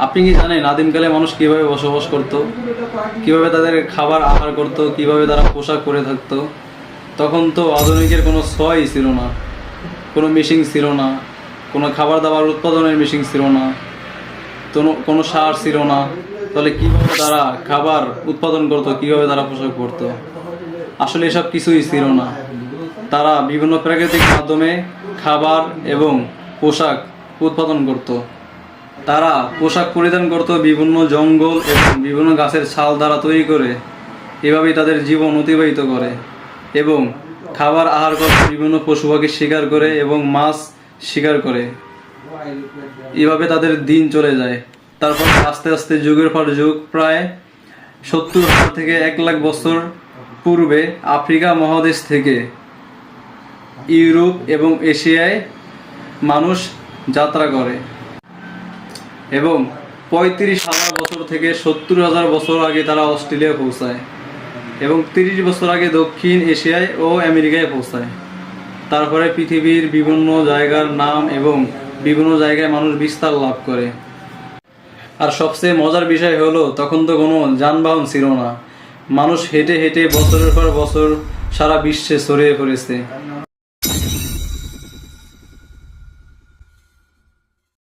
আপনি কি জানেন আদিমকালে মানুষ কিভাবে বসবাস করত, কিভাবে তাদের খাবার আহার করত, কিভাবে তারা পোশাক পরে থাকতো? তখন তো আধুনিকের কোনো ছোঁয়াই ছিল না, কোনো মেশিন ছিল না, কোনো খাবার দাবার উৎপাদনের মেশিন ছিল না, কোনো সার ছিল না। তাহলে কিভাবে তারা খাবার উৎপাদন করত, কিভাবে তারা পোশাক পরতো? আসলে এসব কিছুই ছিল না। তারা বিভিন্ন প্রাকৃতিক মাধ্যমে খাবার এবং পোশাক উৎপাদন করত। তারা পোশাক পরিধান করত বিভিন্ন জঙ্গল এবং বিভিন্ন গাছের ছাল দ্বারা তৈরি করে। এভাবেই তাদের জীবন অতিবাহিত করে এবং খাবার আহার করে বিভিন্ন পশু পাখি শিকার করে এবং মাছ শিকার করে। এভাবে তাদের দিন চলে যায়। তারপর আস্তে আস্তে যুগের পর যুগ, প্রায় 70,000 থেকে 1,00,000 বছর পূর্বে আফ্রিকা মহাদেশ থেকে ইউরোপ এবং এশিয়ায় মানুষ যাত্রা করে এবং 35,000 বছর থেকে 70,000 বছর আগে তারা অস্ট্রেলিয়া পৌঁছায় এবং 30 বছর আগে দক্ষিণ এশিয়ায় ও আমেরিকায় পৌঁছায়। তারপরে পৃথিবীর বিভিন্ন জায়গার নাম এবং বিভিন্ন জায়গায় মানুষ বিস্তার লাভ করে। আর সবচেয়ে মজার বিষয় হলো, তখন তো কোনো যানবাহন ছিল না। মানুষ হেঁটে হেঁটে বছরের পর বছর সারা বিশ্বে ছড়িয়ে পড়েছে।